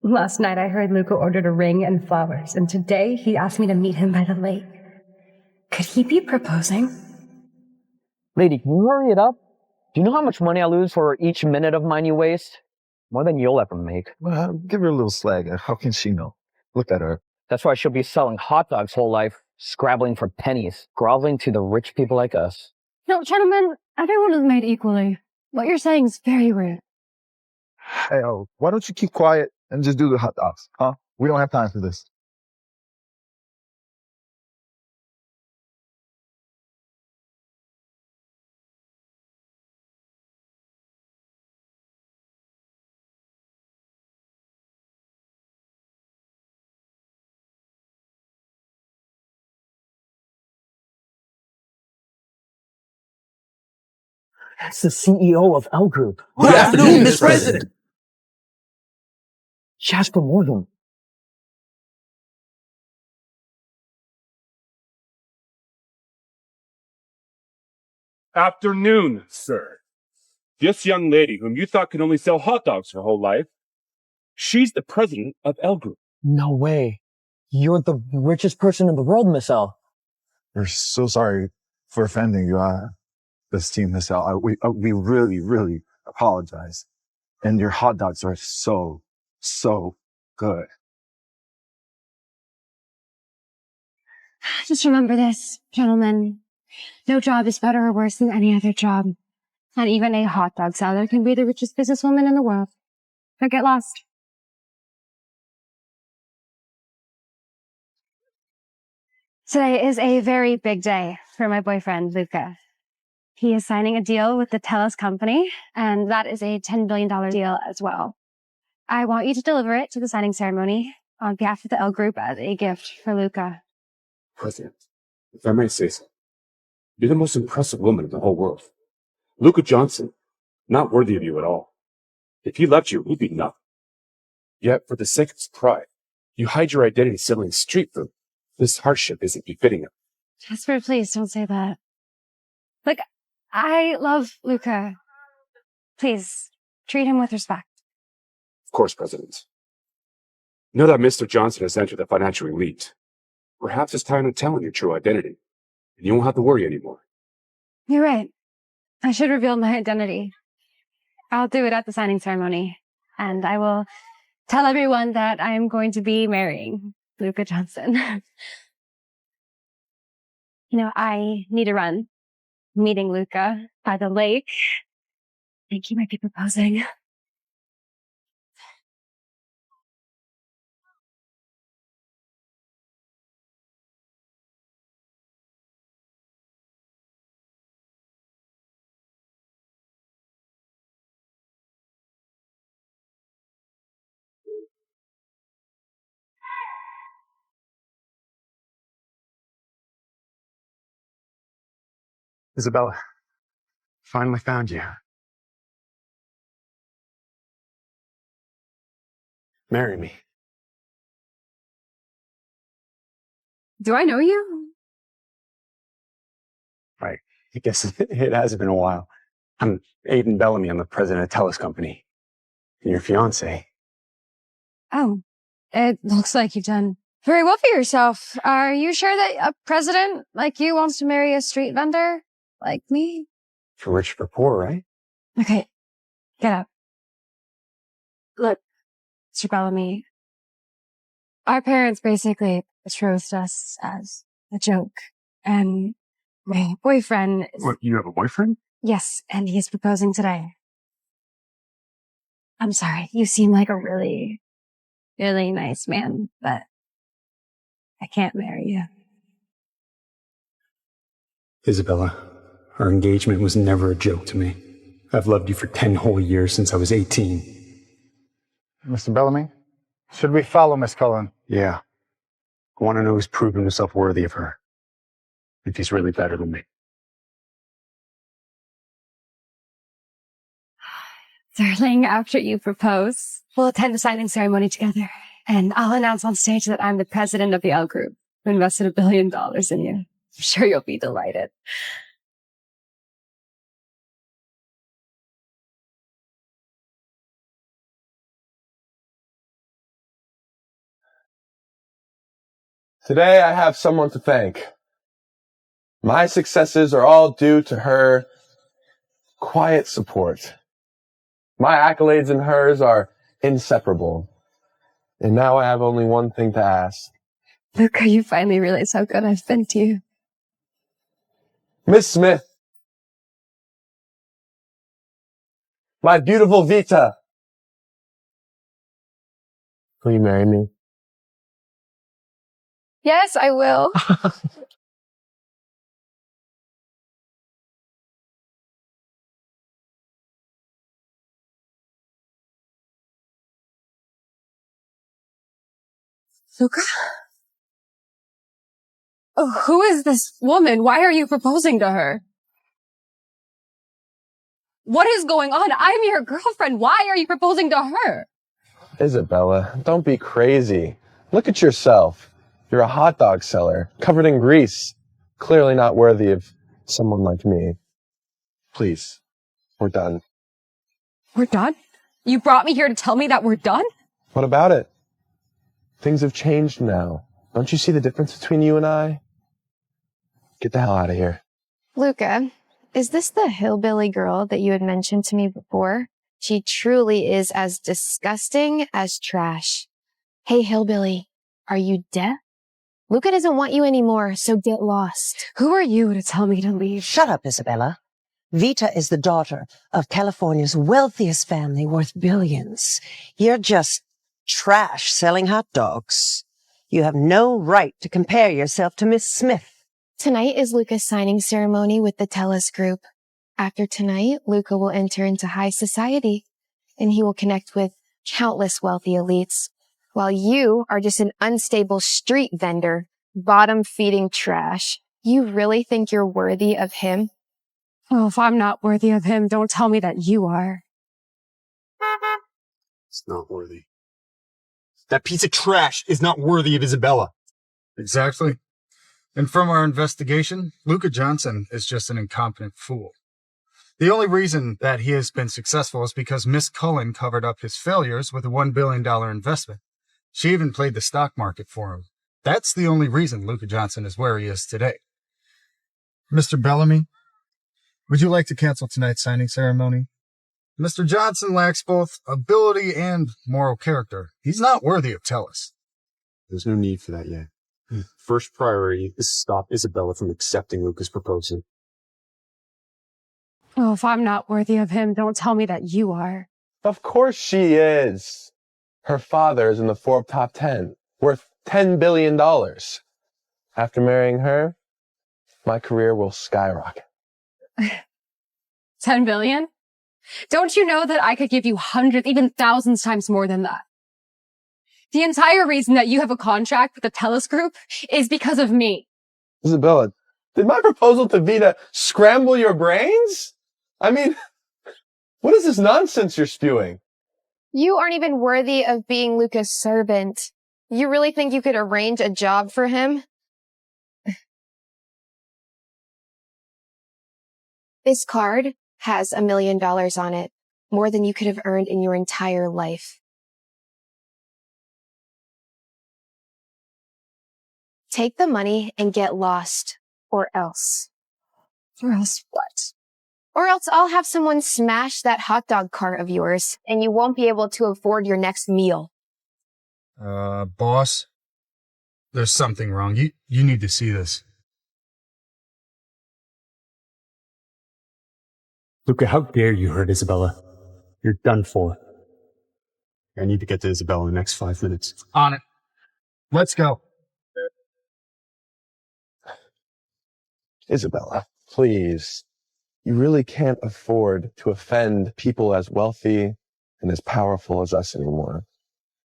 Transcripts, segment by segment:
Last night I heard Luca ordered a ring and flowers, and today he asked me to meet him by the lake. Could he be proposing? Lady, can you hurry it up? Do you know how much money I lose for each minute of mine you waste? More than you'll ever make. Well, give her a little slag. How can she know? Look at her. That's why she'll be selling hot dogs whole life, scrabbling for pennies, groveling to the rich people like us. No, gentlemen, everyone is made equally. What you're saying is very rude. Hey, why don't you keep quiet and just do the hot dogs, huh? We don't have time for this. That's the CEO of L Group. Good afternoon, Mr. President. Jasper Morgan. Afternoon, sir. This young lady whom you thought could only sell hot dogs her whole life, she's the president of L Group. No way. You're the richest person in the world, Miss L. We're so sorry for offending you, this team, Miss L. We really, really apologize. And your hot dogs are so good. Just remember this, gentlemen. No job is better or worse than any other job. Not even a hot dog seller can be the richest businesswoman in the world. Don't get lost. Today is a very big day for my boyfriend, Luca. He is signing a deal with the TELUS company, and that is a $10 billion deal as well. I want you to deliver it to the signing ceremony on behalf of the L Group as a gift for Luca. President, if I may say so, you're the most impressive woman in the whole world. Luca Johnson, not worthy of you at all. If he loved you, he'd be nothing. Yet, for the sake of his pride, you hide your identity selling street food. This hardship isn't befitting him. Jasper, please don't say that. Look, I love Luca. Please, treat him with respect. Of course, President. Now that Mr. Johnson has entered the financial elite, perhaps it's time to tell him your true identity, and you won't have to worry anymore. You're right. I should reveal my identity. I'll do it at the signing ceremony, and I will tell everyone that I am going to be marrying Luca Johnson. I need to run. Meeting Luca by the lake. I think he might be proposing. Isabella, finally found you. Marry me. Do I know you? Right. I guess it has been a while. I'm Aiden Bellamy. I'm the president of TELUS Company. And your fiance. Oh, it looks like you've done very well for yourself. Are you sure that a president like you wants to marry a street vendor like me? For rich for poor, right? Okay, get up. Look, Mr. Bellamy, our parents basically betrothed us as a joke, and my boyfriend is... What, you have a boyfriend? Yes, and he's proposing today. I'm sorry, you seem like a really, really nice man, but I can't marry you. Isabella, our engagement was never a joke to me. I've loved you for 10 whole years since I was 18. Mr. Bellamy, should we follow Miss Cullen? Yeah. I want to know who's proven himself worthy of her. If he's really better than me. Darling, after you propose, we'll attend the signing ceremony together. And I'll announce on stage that I'm the president of the L Group, who invested $1 billion in you. I'm sure you'll be delighted. Today I have someone to thank. My successes are all due to her quiet support. My accolades and hers are inseparable. And now I have only one thing to ask. Luca, you finally realize how good I've been to you. Miss Smith, my beautiful Vita, will you marry me? Yes, I will. Luca? Oh, who is this woman? Why are you proposing to her? What is going on? I'm your girlfriend. Why are you proposing to her? Isabella, don't be crazy. Look at yourself. You're a hot dog seller, covered in grease. Clearly not worthy of someone like me. Please, we're done. We're done? You brought me here to tell me that we're done? What about it? Things have changed now. Don't you see the difference between you and I? Get the hell out of here. Luca, is this the hillbilly girl that you had mentioned to me before? She truly is as disgusting as trash. Hey, hillbilly, are you deaf? Luca doesn't want you anymore, so get lost. Who are you to tell me to leave? Shut up, Isabella. Vita is the daughter of California's wealthiest family worth billions. You're just trash selling hot dogs. You have no right to compare yourself to Miss Smith. Tonight is Luca's signing ceremony with the Tellus Group. After tonight, Luca will enter into high society, and he will connect with countless wealthy elites, while you are just an unstable street vendor, bottom-feeding trash. You really think you're worthy of him? Well, if I'm not worthy of him, don't tell me that you are. It's not worthy. That piece of trash is not worthy of Isabella. Exactly. And from our investigation, Luca Johnson is just an incompetent fool. The only reason that he has been successful is because Miss Cullen covered up his failures with a $1 billion investment. She even played the stock market for him. That's the only reason Luca Johnson is where he is today. Mr. Bellamy, would you like to cancel tonight's signing ceremony? Mr. Johnson lacks both ability and moral character. He's not worthy of Tellus. There's no need for that yet. First priority is to stop Isabella from accepting Luca's proposal. Well, if I'm not worthy of him, don't tell me that you are. Of course she is. Her father is in the Forbes top 10, worth $10 billion. After marrying her, my career will skyrocket. 10 billion? Don't you know that I could give you hundreds, even thousands times more than that? The entire reason that you have a contract with the Tellus Group is because of me. Isabella, did my proposal to Vita scramble your brains? I mean, what is this nonsense you're spewing? You aren't even worthy of being Luca's servant. You really think you could arrange a job for him? This card has $1 million on it, more than you could have earned in your entire life. Take the money and get lost, or else. Or else what? Or else I'll have someone smash that hot dog cart of yours, and you won't be able to afford your next meal. Boss, there's something wrong. You need to see this. Luca, how dare you hurt Isabella? You're done for. I need to get to Isabella in the next 5 minutes. On it. Let's go. Isabella, please. You really can't afford to offend people as wealthy and as powerful as us anymore.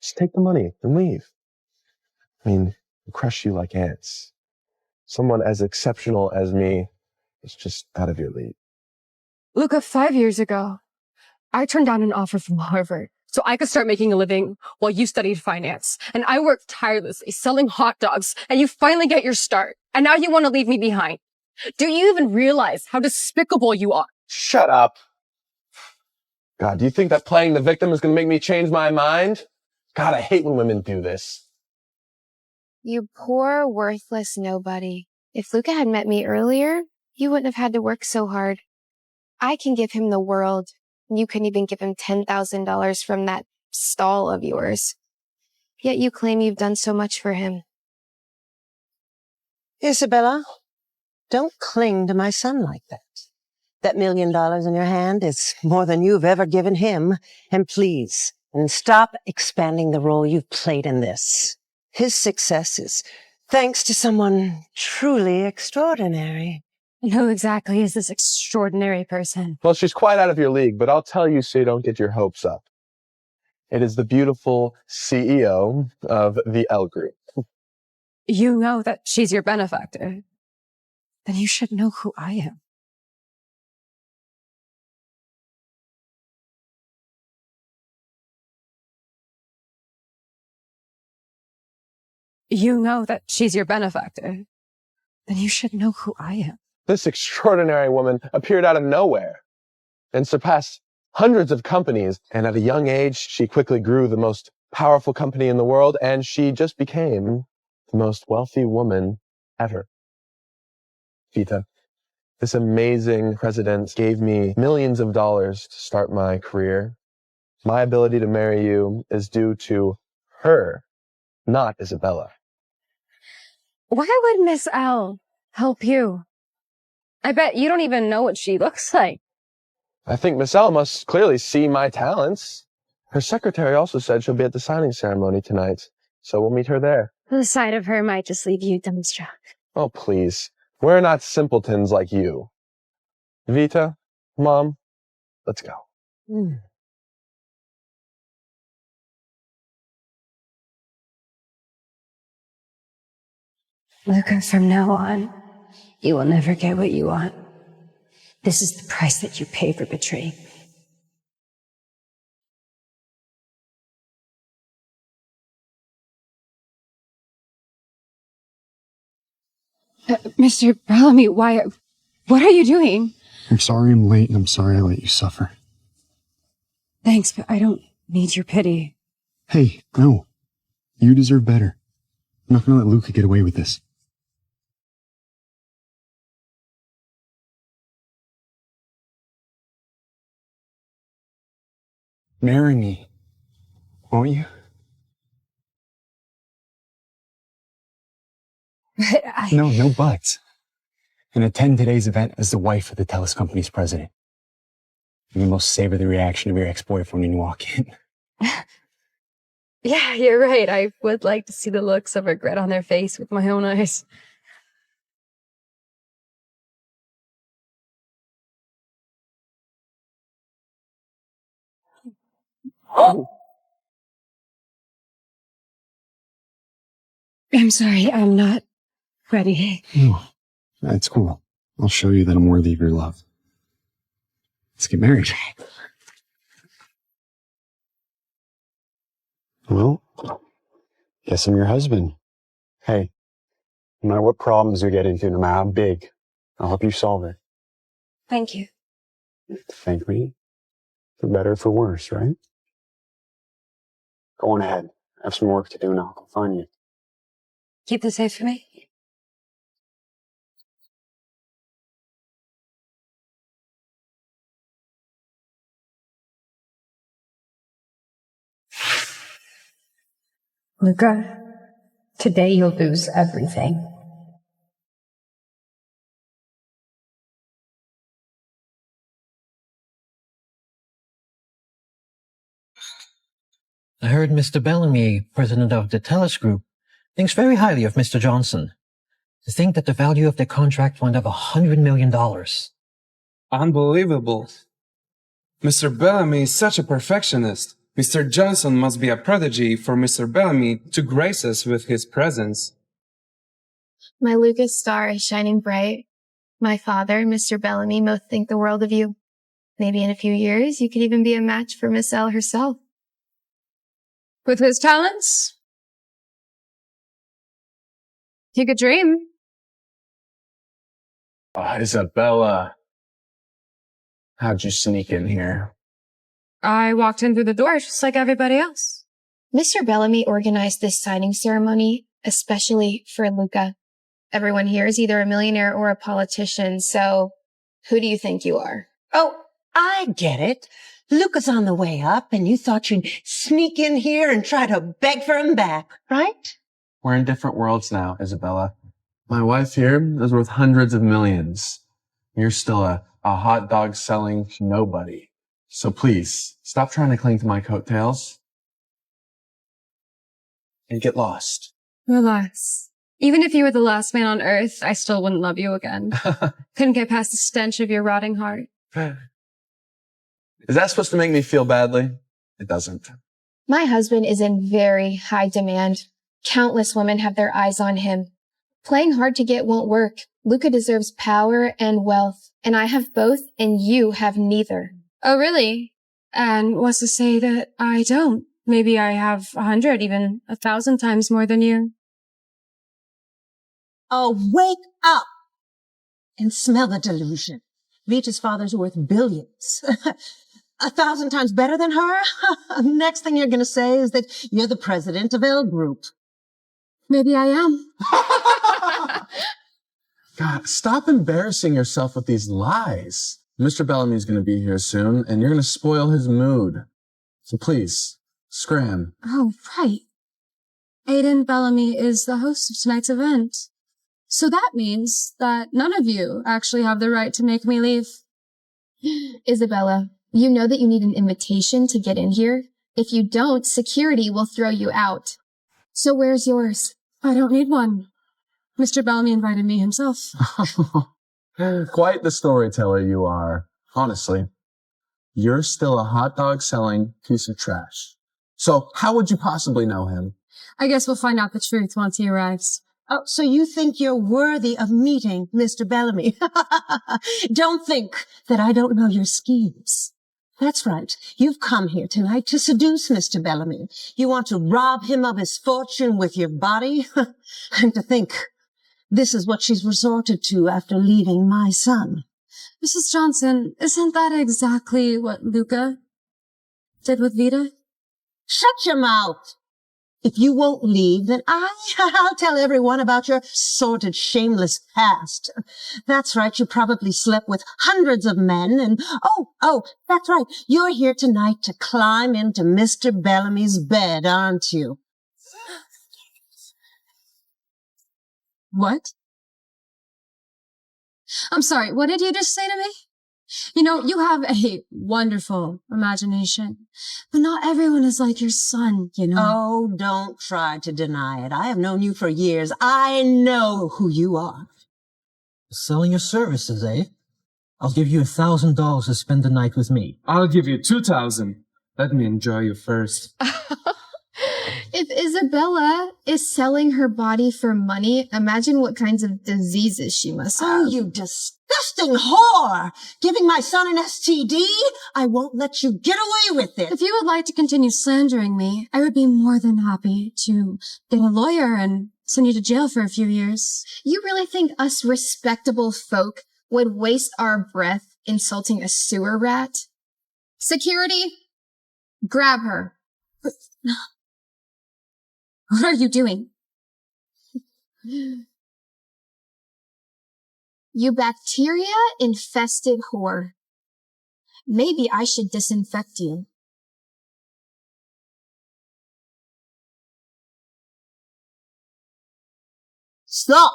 Just take the money and leave. I mean, we'll crush you like ants. Someone as exceptional as me is just out of your league. Luca, 5 years ago, I turned down an offer from Harvard so I could start making a living while you studied finance. And I worked tirelessly selling hot dogs, and you finally get your start. And now you want to leave me behind. Do you even realize how despicable you are? Shut up. God, do you think that playing the victim is going to make me change my mind? God, I hate when women do this. You poor, worthless nobody. If Luca had met me earlier, you wouldn't have had to work so hard. I can give him the world. You couldn't even give him $10,000 from that stall of yours. Yet you claim you've done so much for him. Isabella, don't cling to my son like that. That $1 million in your hand is more than you've ever given him. And please, stop expanding the role you've played in this. His success is thanks to someone truly extraordinary. Who exactly is this extraordinary person? Well, she's quite out of your league, but I'll tell you so you don't get your hopes up. It is the beautiful CEO of the L Group. You know that she's your benefactor. Then you should know who I am. You know that she's your benefactor. Then you should know who I am. This extraordinary woman appeared out of nowhere and surpassed hundreds of companies. And at a young age, she quickly grew the most powerful company in the world, and she just became the most wealthy woman ever. Vita, this amazing president gave me millions of dollars to start my career. My ability to marry you is due to her, not Isabella. Why would Miss L help you? I bet you don't even know what she looks like. I think Miss L must clearly see my talents. Her secretary also said she'll be at the signing ceremony tonight, so we'll meet her there. The sight of her might just leave you dumbstruck. Oh, please. We're not simpletons like you. Vita, Mom, let's go. Luca, from now on, you will never get what you want. This is the price that you pay for betraying me. Mr. Bellamy, what are you doing? I'm sorry I'm late and I'm sorry I let you suffer. Thanks, but I don't need your pity. Hey, no. You deserve better. I'm not gonna let Luca get away with this. Marry me, won't you? But No buts. And attend today's event as the wife of the TELUS company's president. You must savor the reaction of your ex-boyfriend when you walk in. Yeah, you're right. I would like to see the looks of regret on their face with my own eyes. I'm sorry, I'm not ready. No, that's cool. I'll show you that I'm worthy of your love. Let's get married. Well, guess I'm your husband. Hey, no matter what problems you get into, no matter how big, I'll help you solve it. Thank you. Thank me. For better or for worse, right? Go on ahead. I have some work to do now. I'll come find you. Keep this safe for me. Luca, today you'll lose everything. I heard Mr. Bellamy, president of the TELUS Group, thinks very highly of Mr. Johnson. To think that the value of the contract went up $100 million. Unbelievable. Mr. Bellamy is such a perfectionist. Mr. Johnson must be a prodigy for Mr. Bellamy to grace us with his presence. My Lucas star is shining bright. My father, Mr. Bellamy, both think the world of you. Maybe in a few years, you could even be a match for Miss L herself. With his talents, he could dream. Isabella, how'd you sneak in here? I walked in through the door just like everybody else. Mr. Bellamy organized this signing ceremony especially for Luca. Everyone here is either a millionaire or a politician, so who do you think you are? Oh, I get it. Luca's on the way up, and you thought you'd sneak in here and try to beg for him back, right? We're in different worlds now, Isabella. My wife here is worth hundreds of millions. You're still a hot dog selling nobody. So please, stop trying to cling to my coattails and get lost. Relax. Even if you were the last man on earth, I still wouldn't love you again. Couldn't get past the stench of your rotting heart. Is that supposed to make me feel badly? It doesn't. My husband is in very high demand. Countless women have their eyes on him. Playing hard to get won't work. Luca deserves power and wealth, and I have both, and you have neither. Oh, really? And what's to say that I don't? Maybe I have 100, even 1,000 times more than you. Oh, wake up and smell the delusion. Vita's father's worth billions. 1,000 times better than her? Next thing you're going to say is that you're the president of L Group. Maybe I am. God, stop embarrassing yourself with these lies. Mr. Bellamy's going to be here soon, and you're going to spoil his mood. So please, scram. Oh, right. Aiden Bellamy is the host of tonight's event. So that means that none of you actually have the right to make me leave. Isabella, you know that you need an invitation to get in here. If you don't, security will throw you out. So where's yours? I don't need one. Mr. Bellamy invited me himself. Quite the storyteller you are. Honestly, you're still a hot dog selling piece of trash. So how would you possibly know him? I guess we'll find out the truth once he arrives. Oh, so you think you're worthy of meeting Mr. Bellamy? Don't think that I don't know your schemes. That's right. You've come here tonight to seduce Mr. Bellamy. You want to rob him of his fortune with your body? And to think this is what she's resorted to after leaving my son. Mrs. Johnson, isn't that exactly what Luca did with Vita? Shut your mouth. If you won't leave, then I'll tell everyone about your sordid, shameless past. That's right, you probably slept with hundreds of men, and that's right, you're here tonight to climb into Mr. Bellamy's bed, aren't you? What? I'm sorry, what did you just say to me? You know, you have a wonderful imagination, but not everyone is like your son, you know. Oh, don't try to deny it. I have known you for years. I know who you are. Selling your services, eh? I'll give you $1,000 to spend the night with me. I'll give you 2,000. Let me enjoy you first. If Isabella is selling her body for money, imagine what kinds of diseases she must have. Oh, you disgusting whore! Giving my son an STD? I won't let you get away with it. If you would like to continue slandering me, I would be more than happy to get a lawyer and send you to jail for a few years. You really think us respectable folk would waste our breath insulting a sewer rat? Security, grab her. What are you doing? You bacteria-infested whore. Maybe I should disinfect you. Stop!